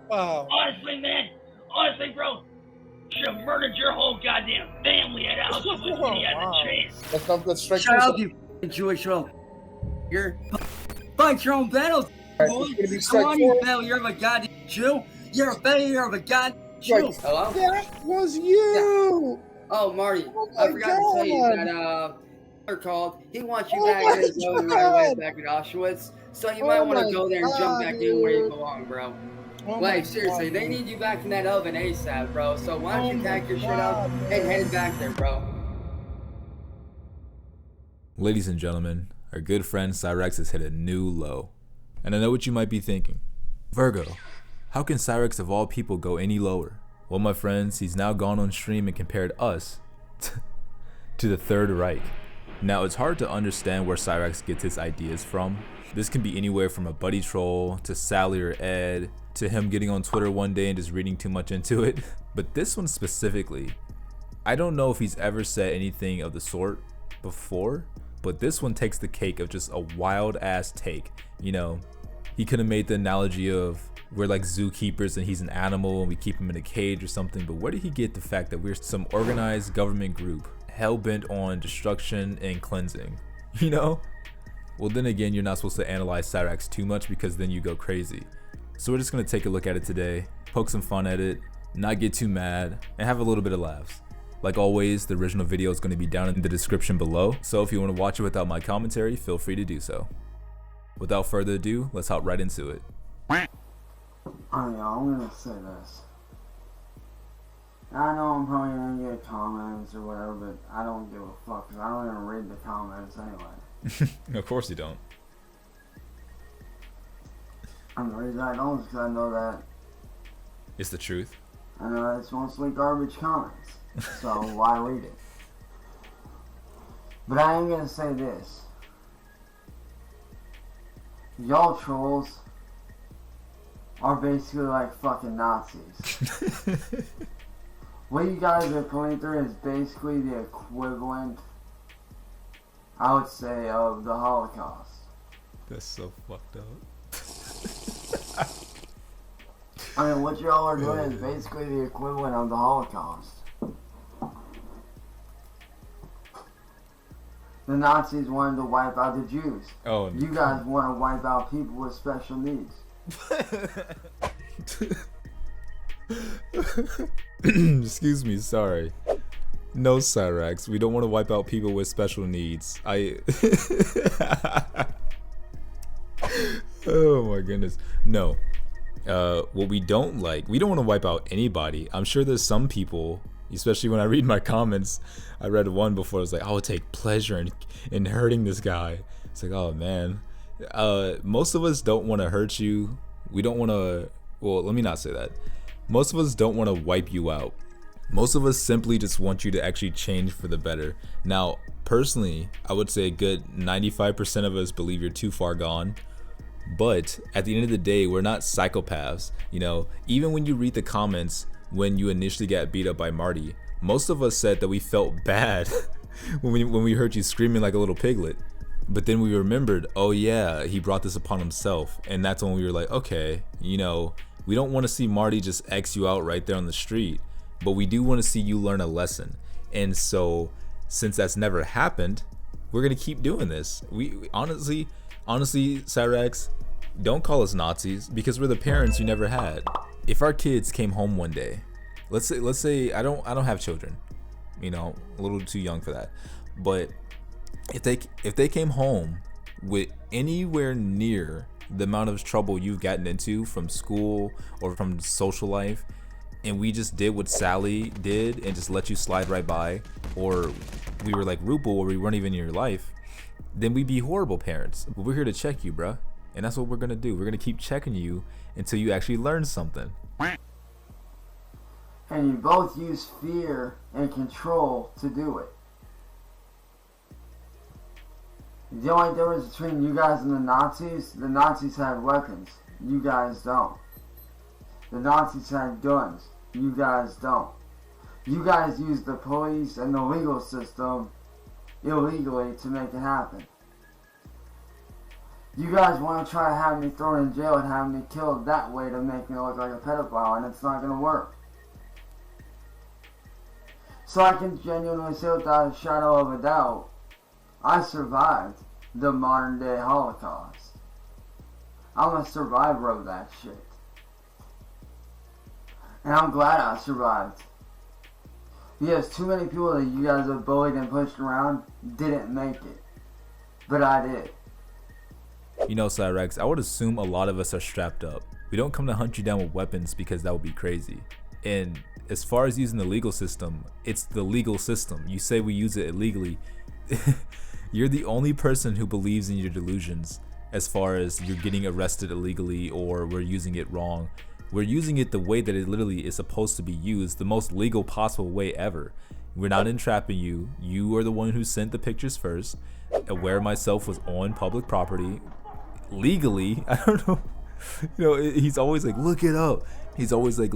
Wow. Honestly, bro, should have murdered your whole goddamn family at Auschwitz when he had the chance. Let's strike Shut first. up, you Jewish little. You're fight your own battles, boy. Go on, you failure of a goddamn Jew. You're a failure of a goddamn Jew. Hello? That was you. Oh, Marty, Oh I my forgot to tell you God. that they're called. He wants you Oh back my in his own right away God. back at Auschwitz. So you Oh might want my to go there and jump God, back in where you dude. belong, bro. Oh my Like, seriously, God, they dude. need you back in that oven ASAP, bro. So why don't Oh you my pack your shit God, up man. and head back there, bro? Ladies and gentlemen, our good friend Cyraxx has hit a new low. And I know what you might be thinking. Virgo, how can Cyraxx of all people go any lower? Well, my friends, he's now gone on stream and compared us to the Third Reich. Now, it's hard to understand where Cyraxx gets his ideas from. This can be anywhere from a buddy troll, to Sally or Ed, to him getting on Twitter one day and just reading too much into it. But this one specifically, I don't know if he's ever said anything of the sort before, but this one takes the cake of just a wild ass take. You know, he could have made the analogy of we're like zookeepers and he's an animal and we keep him in a cage or something, but where did he get the fact that we're some organized government group hell-bent on destruction and cleansing, you know? Well, then again, you're not supposed to analyze Cyraxx too much because then you go crazy. So we're just gonna take a look at it today, poke some fun at it, not get too mad, and have a little bit of laughs. Like always, the original video is going to be down in the description below, so if you want to watch it without my commentary, feel free to do so. Without further ado, let's hop right into it. I'm gonna say this. I know I'm probably gonna get comments or whatever, but I don't give a fuck because I don't even read the comments anyway. Of course you don't. And the reason I don't is because I know that It's the truth. I know it's mostly garbage comments, so why read it? But I am gonna say this. Y'all trolls are basically like fucking Nazis. What you guys are putting through is basically the equivalent, I would say, of the Holocaust. That's so fucked up. I mean, what y'all are doing is basically the equivalent of the Holocaust. The Nazis wanted to wipe out the Jews. Oh, You guys want to wipe out people with special needs. Excuse me, sorry. No, Cyraxx, we don't want to wipe out people with special needs. Oh my goodness. No. What we don't we don't want to wipe out anybody. I'm sure there's some people, especially when I read my comments, I read one before, I was like, I would take pleasure in hurting this guy. It's like, oh man. Most of us don't want to hurt you. We don't want to, well, let me not say that. Most of us don't want to wipe you out. Most of us simply just want you to actually change for the better. Now, personally, I would say a good 95% of us believe you're too far gone. But at the end of the day, we're not psychopaths. You know, even when you read the comments when you initially got beat up by Marty, most of us said that we felt bad when we heard you screaming like a little piglet. But then we remembered, oh yeah, he brought this upon himself. And that's when we were like, okay, you know, we don't want to see Marty just X you out right there on the street, but we do want to see you learn a lesson. And so, since that's never happened, we're gonna keep doing this. We honestly, Cyraxx, don't call us Nazis because we're the parents you never had. If our kids came home one day, let's say I don't have children, you know, a little too young for that, but if they came home with anywhere near the amount of trouble you've gotten into from school or from social life, and we just did what Sally did and just let you slide right by, or we were like Rupal where we weren't even in your life, then we'd be horrible parents. But we're here to check you, bruh, and that's what we're gonna do. We're gonna keep checking you until you actually learn something. And you both use fear and control to do it. The only difference between you guys and the Nazis had weapons. You guys don't. The Nazis had guns. You guys don't. You guys use the police and the legal system illegally to make it happen. You guys want to try to have me thrown in jail and have me killed that way to make me look like a pedophile, and it's not going to work. So I can genuinely say without a shadow of a doubt, I survived the modern day Holocaust. I'm a survivor of that shit. And I'm glad I survived. Because too many people that you guys have bullied and pushed around didn't make it. But I did. You know, Cyraxx, I would assume a lot of us are strapped up. We don't come to hunt you down with weapons because that would be crazy. And as far as using the legal system, it's the legal system. You say we use it illegally. You're the only person who believes in your delusions as far as you're getting arrested illegally or we're using it wrong. We're using it the way that it literally is supposed to be used, the most legal possible way ever. We're not entrapping you. You are the one who sent the pictures first. Aware myself was on public property. Legally, I don't know. You know, he's always like, look it up. He's always like,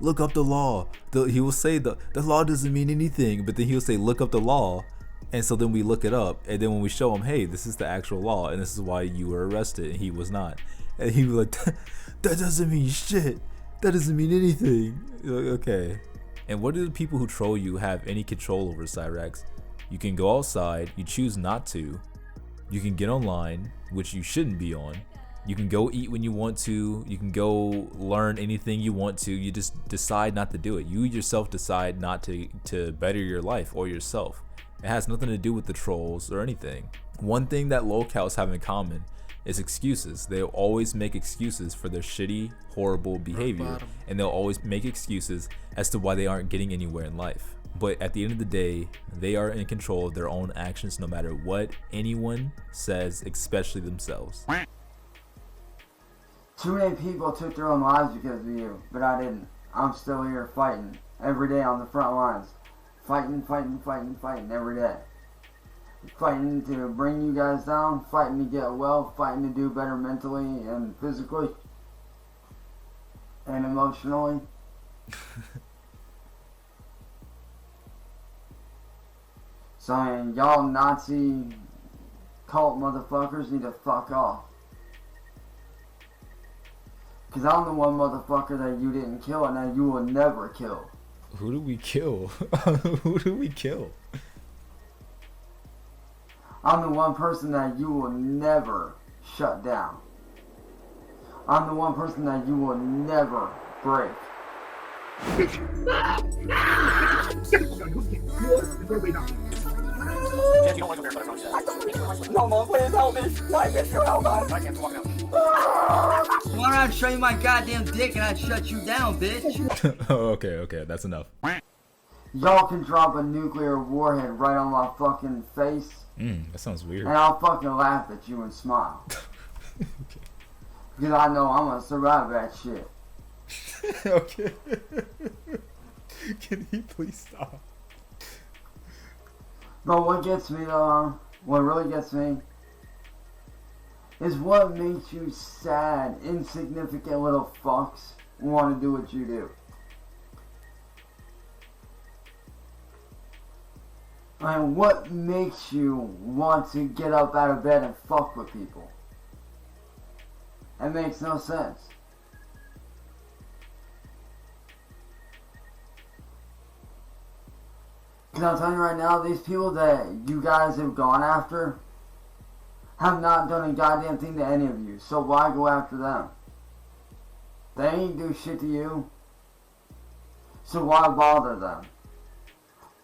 look up the law. He will say the law doesn't mean anything, but then he'll say, look up the law. And so then we look it up. And then when we show him, hey, this is the actual law. And this is why you were arrested. And he was not. And he was like, that doesn't mean shit. That doesn't mean anything. You're like, okay. And what do the people who troll you have any control over, Cyraxx? You can go outside. You choose not to. You can get online, which you shouldn't be on. You can go eat when you want to. You can go learn anything you want to. You just decide not to do it. You yourself decide not to better your life or yourself. It has nothing to do with the trolls or anything. One thing that locals have in common is excuses. They'll always make excuses for their shitty, horrible behavior, and they'll always make excuses as to why they aren't getting anywhere in life. But at the end of the day, they are in control of their own actions no matter what anyone says, especially themselves. Too many people took their own lives because of you, but I didn't. I'm still here fighting every day on the front lines. Fighting every day. Fighting to bring you guys down, fighting to get well, fighting to do better mentally and physically and emotionally. So I mean, y'all Nazi cult motherfuckers need to fuck off. Cause I'm the one motherfucker that you didn't kill and that you will never kill. Who do we kill? Who do we kill? I'm the one person that you will never shut down. I'm the one person that you will never break. No more, please help me. Why can't you help us? I can't walk now. Why don't I show you my goddamn dick and I'd shut you down, bitch? Oh, okay, that's enough. Y'all can drop a nuclear warhead right on my fucking face. That sounds weird. And I'll fucking laugh at you and smile. Okay. Because I know I'm gonna survive that shit. Okay. Can he please stop? But what gets me though, what really gets me, is what makes you sad, insignificant little fucks want to do what you do. And what makes you want to get up out of bed and fuck with people? It makes no sense. Because I'm telling you right now, these people that you guys have gone after have not done a goddamn thing to any of you. So why go after them? They ain't do shit to you. So why bother them?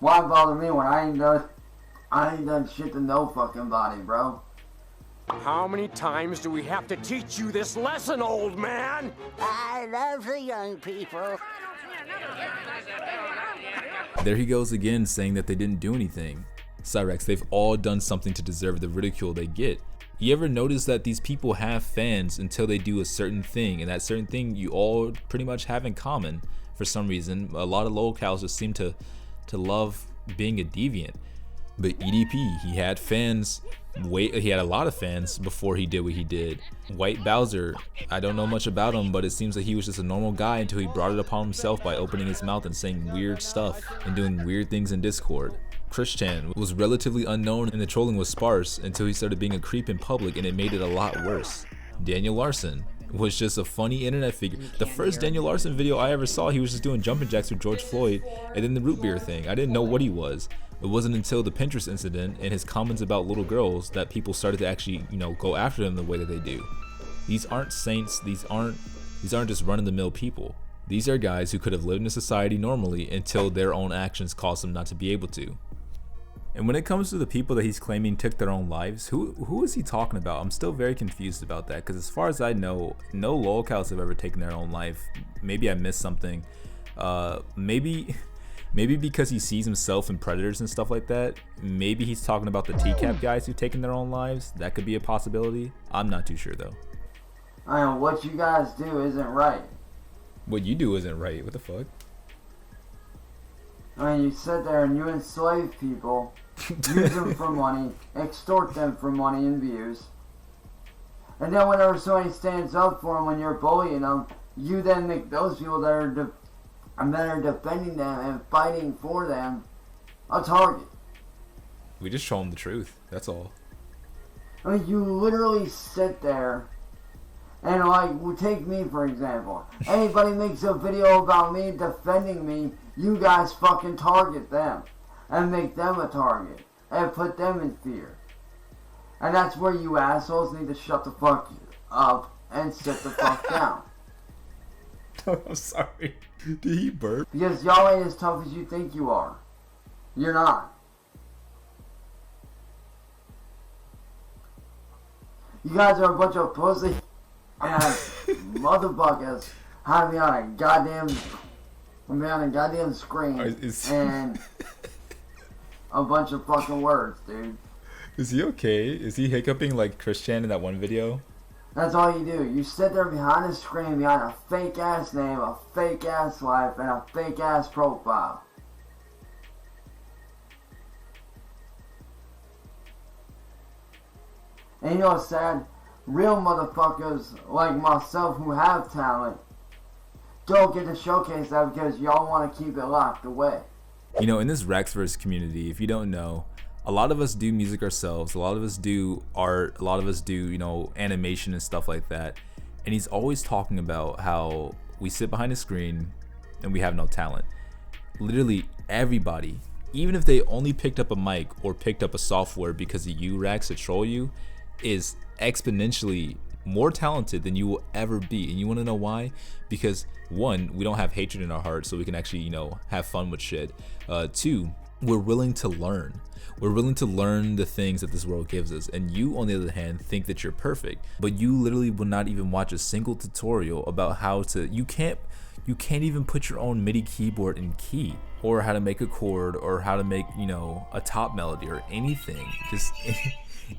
Why bother me when I ain't done shit to no fucking body, bro? How many times do we have to teach you this lesson, old man? I love the young people. There he goes again, saying that they didn't do anything. Cyraxx, they've all done something to deserve the ridicule they get. You ever notice that these people have fans until they do a certain thing, and that certain thing you all pretty much have in common for some reason? A lot of locals just seem to love being a deviant. But EDP, he had fans. He had a lot of fans before he did what he did. White Bowser, I don't know much about him, but it seems like he was just a normal guy until he brought it upon himself by opening his mouth and saying weird stuff and doing weird things in Discord. Christian was relatively unknown and the trolling was sparse until he started being a creep in public, and it made it a lot worse. Daniel Larson was just a funny internet figure. The first Daniel Larson video I ever saw, he was just doing jumping jacks with George Floyd and then the root beer thing. I didn't know what he was. It wasn't until the Pinterest incident and his comments about little girls that people started to actually, go after him the way that they do. These aren't saints. These aren't just run-of-the-mill people. These are guys who could have lived in society normally until their own actions caused them not to be able to. And when it comes to the people that he's claiming took their own lives, who is he talking about? I'm still very confused about that, because as far as I know, no lolcows have ever taken their own life. Maybe I missed something. Maybe because he sees himself in Predators and stuff like that. Maybe he's talking about the TCAP guys who've taken their own lives. That could be a possibility. I'm not too sure though. I know what you guys do isn't right. What you do isn't right. What the fuck? I mean, you sit there and you enslave people, use them for money, extort them for money and views. And then whenever somebody stands up for them when you're bullying them, you then make those people that are defending them and fighting for them a target. We just show them the truth. That's all. I mean, you literally sit there and, like, take me for example. Anybody makes a video about me defending me, you guys fucking target them and make them a target and put them in fear. And that's where you assholes need to shut the fuck up and sit the fuck down. I'm sorry. Did he burp? Because y'all ain't as tough as you think you are. You're not. You guys are a bunch of pussy ass motherfuckers having me on a goddamn screen and a bunch of fucking words, dude. Is he okay? Is he hiccuping like Christian in that one video? That's all you do. You sit there behind a screen, behind a fake ass name, a fake ass life, and a fake ass profile. And you know what's sad? Real motherfuckers like myself who have talent don't get to showcase that because y'all want to keep it locked away. In this Raxverse community, if you don't know, a lot of us do music ourselves, a lot of us do art, a lot of us do, animation and stuff like that. And he's always talking about how we sit behind a screen and we have no talent. Literally everybody, even if they only picked up a mic or picked up a software because of you, Rax, to troll you, is exponentially more talented than you will ever be. And you want to know why? Because one, we don't have hatred in our hearts, so we can actually, have fun with shit. Two, we're willing to learn. We're willing to learn the things that this world gives us. And you, on the other hand, think that you're perfect, but you literally will not even watch a single tutorial about how to. You can't even put your own MIDI keyboard in key, or how to make a chord, or how to make, a top melody or anything. Just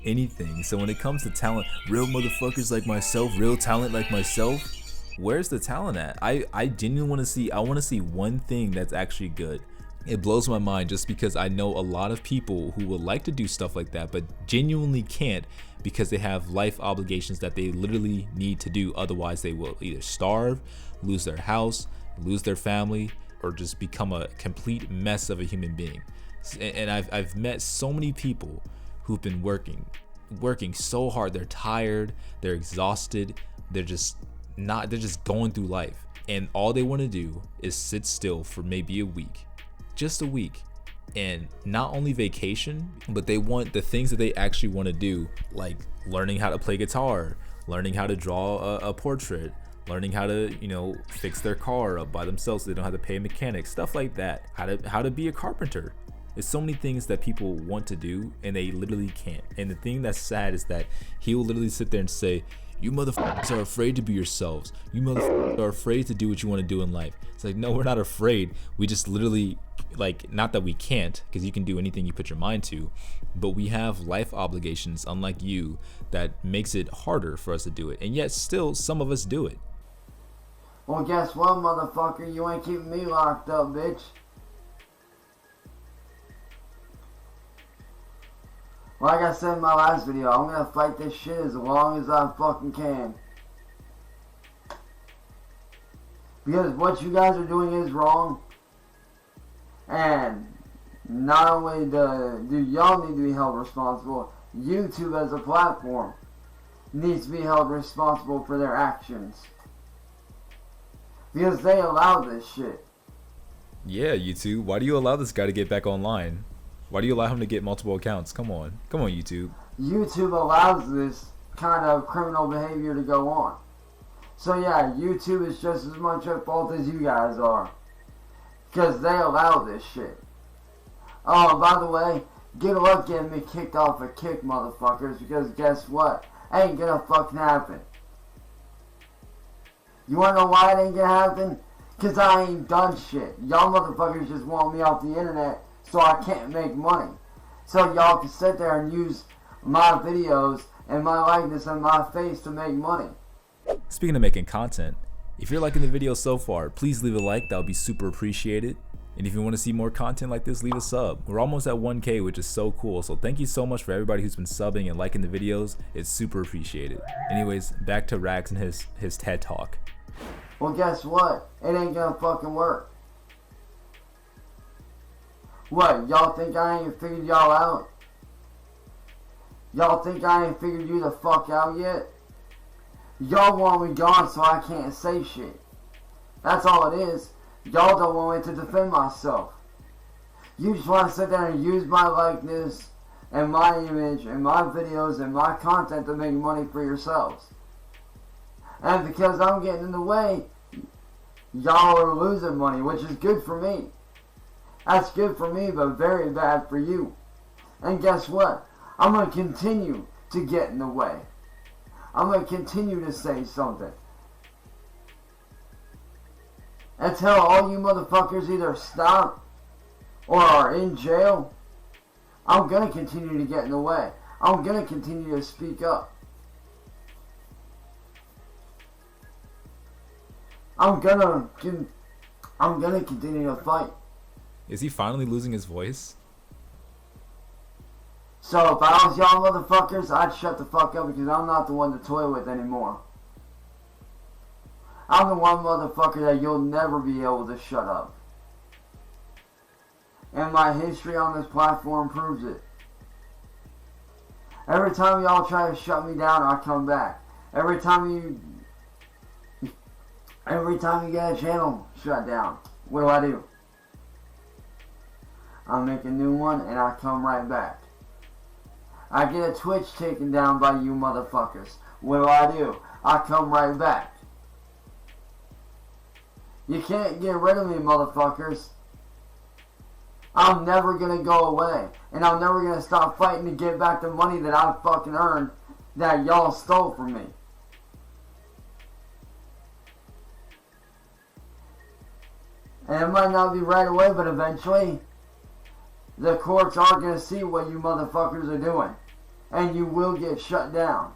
anything. So when it comes to talent, real motherfuckers like myself, real talent like myself, where's the talent at? I genuinely want to see one thing that's actually good. It blows my mind just because I know a lot of people who would like to do stuff like that but genuinely can't because they have life obligations that they literally need to do. Otherwise they will either starve, lose their house, lose their family, or just become a complete mess of a human being. And I've met so many people who've been working so hard. They're tired, they're exhausted, they're just going through life, and all they want to do is sit still for maybe a week, just a week, and not only vacation, but they want the things that they actually want to do, like learning how to play guitar, learning how to draw a portrait, learning how to fix their car up by themselves so they don't have to pay a mechanic, stuff like that, how to be a carpenter. There's so many things that people want to do and they literally can't. And the thing that's sad is that he will literally sit there and say, you motherfuckers are afraid to be yourselves. You motherfuckers are afraid to do what you want to do in life. It's like, no, we're not afraid. We just literally, not that we can't, because you can do anything you put your mind to, but we have life obligations, unlike you, that makes it harder for us to do it. And yet still, some of us do it. Well, guess what, motherfucker? You ain't keeping me locked up, bitch. Like I said in my last video, I'm gonna fight this shit as long as I fucking can. Because what you guys are doing is wrong. And not only do y'all need to be held responsible, YouTube as a platform needs to be held responsible for their actions. Because they allow this shit. Yeah, YouTube. Why do you allow this guy to get back online? Why do you allow him to get multiple accounts? Come on. Come on, YouTube. YouTube allows this kind of criminal behavior to go on. So yeah, YouTube is just as much at fault as you guys are. Because they allow this shit. Oh, by the way, good luck getting me kicked off a Kick, motherfuckers, because guess what? Ain't gonna fucking happen. You wanna know why it ain't gonna happen? Cause I ain't done shit. Y'all motherfuckers just want me off the internet so I can't make money. So y'all can sit there and use my videos and my likeness and my face to make money. Speaking of making content, if you're liking the video so far, please leave a like. That would be super appreciated. And if you want to see more content like this, leave a sub. We're almost at 1K, which is so cool. So thank you so much for everybody who's been subbing and liking the videos. It's super appreciated. Anyways, back to Rax and his TED Talk. Well, guess what? It ain't gonna fucking work. What, y'all think I ain't figured y'all out? Y'all think I ain't figured you the fuck out yet? Y'all want me gone so I can't say shit. That's all it is. Y'all don't want me to defend myself. You just want to sit there and use my likeness and my image and my videos and my content to make money for yourselves. And because I'm getting in the way, y'all are losing money, which is good for me. That's good for me, but very bad for you. And guess what? I'm going to continue to get in the way. I'm going to continue to say something. Until all you motherfuckers either stop or are in jail, I'm going to continue to get in the way. I'm going to continue to speak up. I'm gonna continue to fight. Is he finally losing his voice? So if I was y'all motherfuckers, I'd shut the fuck up because I'm not the one to toy with anymore. I'm the one motherfucker that you'll never be able to shut up. And my history on this platform proves it. Every time y'all try to shut me down, I come back. Every time you get a channel shut down, what do? I make a new one and I come right back. I get a Twitch taken down by you motherfuckers. What do? I come right back. You can't get rid of me, motherfuckers. I'm never gonna go away. And I'm never gonna stop fighting to get back the money that I fucking earned that y'all stole from me. And it might not be right away, but eventually, the courts are going to see what you motherfuckers are doing. And you will get shut down.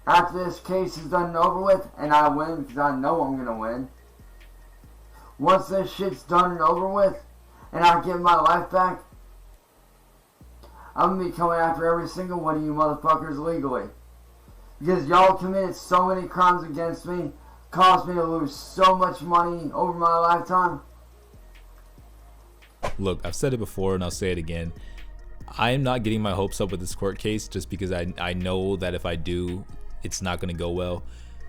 After this case is done and over with, and I win because I know I'm going to win. Once this shit's done and over with, and I get my life back, I'm going to be coming after every single one of you motherfuckers legally. Because y'all committed so many crimes against me, caused me to lose so much money over my lifetime. Look, I've said it before and I'll say it again. I am not getting my hopes up with this court case just because I know that if I do, it's not going to go well.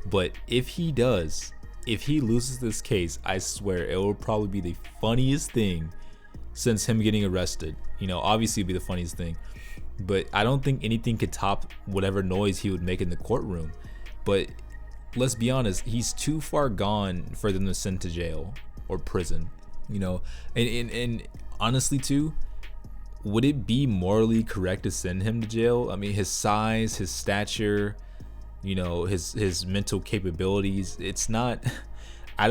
But if he does, if he loses this case, I swear it will probably be the funniest thing since him getting arrested. You know, obviously it'd be the funniest thing. But I don't think anything could top whatever noise he would make in the courtroom. But let's be honest, he's too far gone for them to send to jail or prison, you know. And honestly too, would it be morally correct to send him to jail? I mean, his size, his stature, you know, his mental capabilities, it's not, I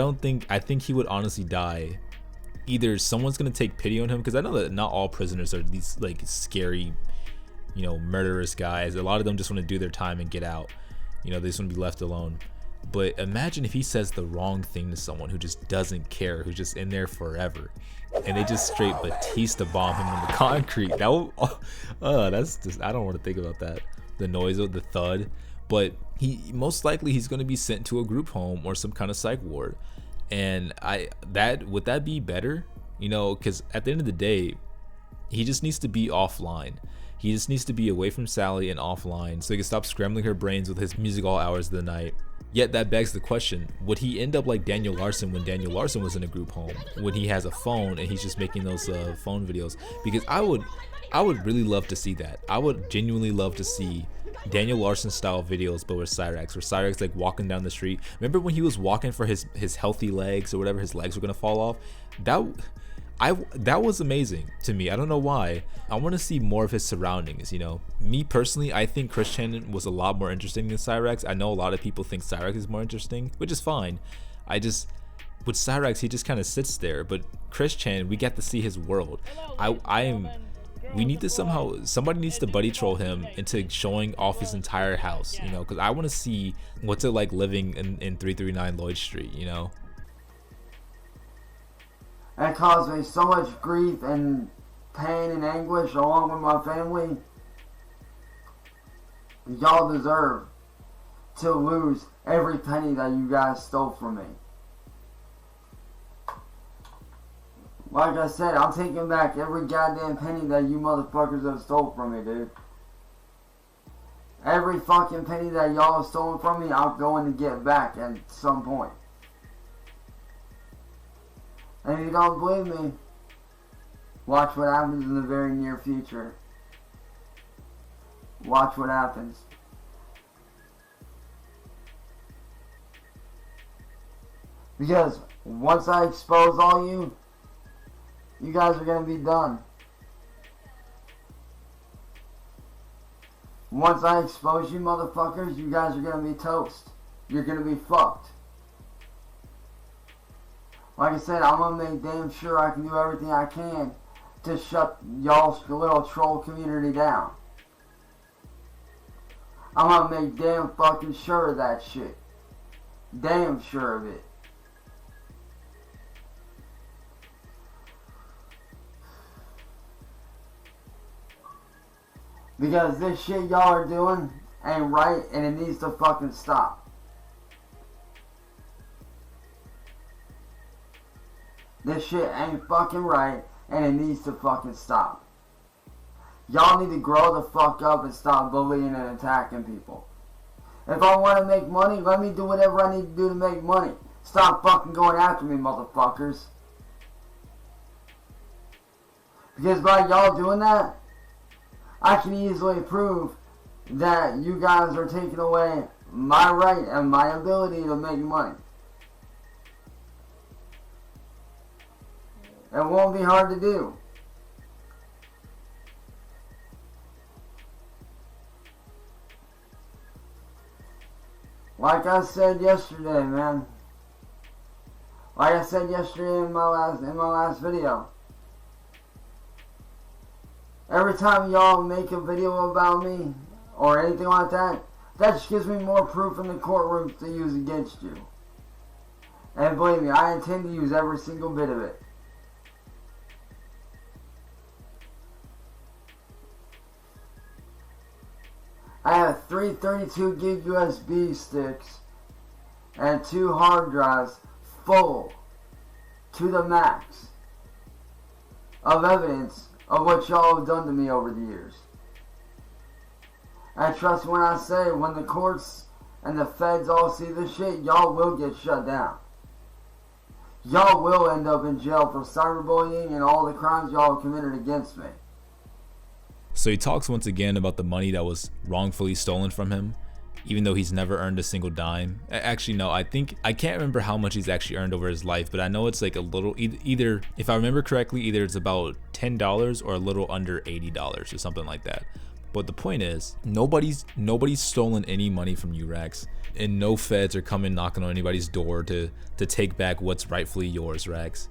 think he would honestly die. Either someone's gonna take pity on him, because I know that not all prisoners are these like scary, you know, murderous guys. A lot of them just want to do their time and get out. You know, they just want to be left alone. But imagine if he says the wrong thing to someone who just doesn't care, who's just in there forever, and they just straight Batista bomb him on the concrete. That will, that's just, I don't want to think about that. The noise of the thud. but most likely he's going to be sent to a group home or some kind of psych ward. And would that be better? You know, because at the end of the day, he just needs to be offline. He just needs to be away from Sally and offline so he can stop scrambling her brains with his music all hours of the night. Yet that begs the question, would he end up like Daniel Larson when Daniel Larson was in a group home, when he has a phone and he's just making those phone videos? Because I would really love to see that. I would genuinely love to see Daniel Larson style videos, but with Cyraxx, where Cyraxx like walking down the street. Remember when he was walking for his healthy legs or whatever, his legs were gonna fall off? That was amazing to me. I don't know why. I want to see more of his surroundings, you know. Me personally, I think Chris Chan was a lot more interesting than Cyraxx. I know a lot of people think Cyraxx is more interesting, which is fine. With Cyraxx, he just kind of sits there, but Chris Chan, we get to see his world. We need to somebody needs to buddy troll him into showing off his entire house, you know, because I want to see what's it like living in 339 Lloyd Street, you know. It caused me so much grief and pain and anguish along with my family. Y'all deserve to lose every penny that you guys stole from me. Like I said, I'm taking back every goddamn penny that you motherfuckers have stole from me, dude. Every fucking penny that y'all have stolen from me, I'm going to get back at some point. And if you don't believe me, watch what happens in the very near future. Watch what happens. Because once I expose all you guys are going to be done. Once I expose you motherfuckers, you guys are going to be toast. You're going to be fucked. Like I said, I'm going to make damn sure I can do everything I can to shut y'all's little troll community down. I'm going to make damn fucking sure of that shit. Damn sure of it. Because this shit y'all are doing ain't right and it needs to fucking stop. This shit ain't fucking right and it needs to fucking stop. Y'all need to grow the fuck up and stop bullying and attacking people. If I want to make money, let me do whatever I need to do to make money. Stop fucking going after me, motherfuckers. Because by y'all doing that, I can easily prove that you guys are taking away my right and my ability to make money. It won't be hard to do. Like I said yesterday, man. Like I said yesterday in my last video. Every time y'all make a video about me or anything like that, that just gives me more proof in the courtroom to use against you. And believe me, I intend to use every single bit of it. I have 3 32 gig USB sticks and 2 hard drives full to the max of evidence of what y'all have done to me over the years. And trust when I say, when the courts and the feds all see this shit, y'all will get shut down. Y'all will end up in jail for cyberbullying and all the crimes y'all have committed against me. So he talks once again about the money that was wrongfully stolen from him, even though he's never earned a single dime. Actually, no, I can't remember how much he's actually earned over his life, but I know it's like a little, either, if I remember correctly, either it's about $10 or a little under $80 or something like that. But the point is, nobody's stolen any money from you, Rax, and no feds are coming knocking on anybody's door to take back what's rightfully yours, Rax.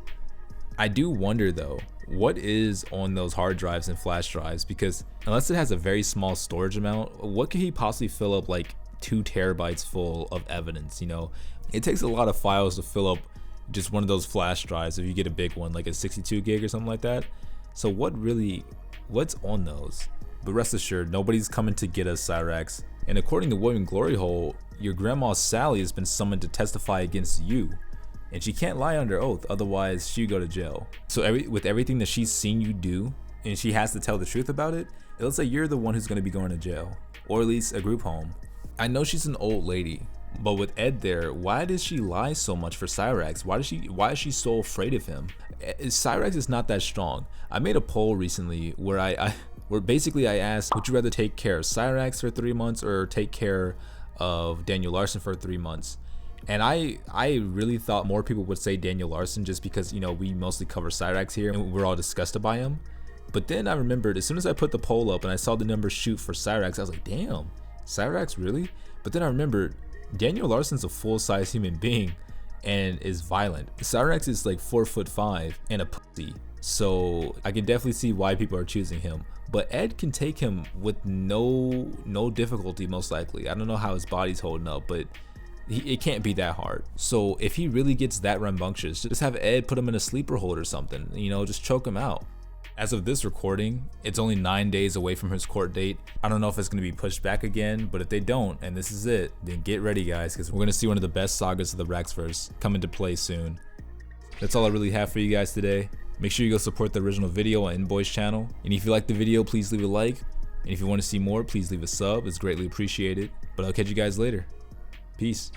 I do wonder though, what is on those hard drives and flash drives? Because unless it has a very small storage amount, what could he possibly fill up like 2 terabytes full of evidence? You know, it takes a lot of files to fill up just one of those flash drives if you get a big one, like a 62 gig or something like that. So what's on those? But rest assured, nobody's coming to get us, Cyraxx. And according to William Gloryhole, your grandma Sally has been summoned to testify against you. And she can't lie under oath, otherwise she'd go to jail. So with everything that she's seen you do, and she has to tell the truth about it, it looks like you're the one who's going to be going to jail. Or at least a group home. I know she's an old lady, but with Ed there, why does she lie so much for Cyraxx? Why is she so afraid of him? Cyraxx is not that strong. I made a poll recently where where basically I asked, would you rather take care of Cyraxx for 3 months or take care of Daniel Larson for 3 months? And I really thought more people would say Daniel Larson just because, you know, we mostly cover Cyraxx here and we're all disgusted by him. But then I remembered, as soon as I put the poll up and I saw the numbers shoot for Cyraxx, I was like, damn, Cyraxx, really? But then I remembered, Daniel Larson's a full-size human being and is violent. Cyraxx is like 4'5" and a pussy. So I can definitely see why people are choosing him. But Ed can take him with no difficulty, most likely. I don't know how his body's holding up, but it can't be that hard. So if he really gets that rambunctious, just have Ed put him in a sleeper hold or something, you know, just choke him out. As of this recording, it's only 9 days away from his court date. I don't know if it's going to be pushed back again, but if they don't, and this is it, then get ready guys, because we're going to see one of the best sagas of the Raxxverse come into play soon. That's all I really have for you guys today. Make sure you go support the original video on InBoy's channel, and if you like the video, please leave a like, and if you want to see more, please leave a sub. It's greatly appreciated. But I'll catch you guys later. Peace.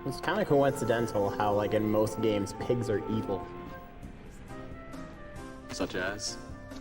It's kind of coincidental how, like, in most games, pigs are evil. Such as?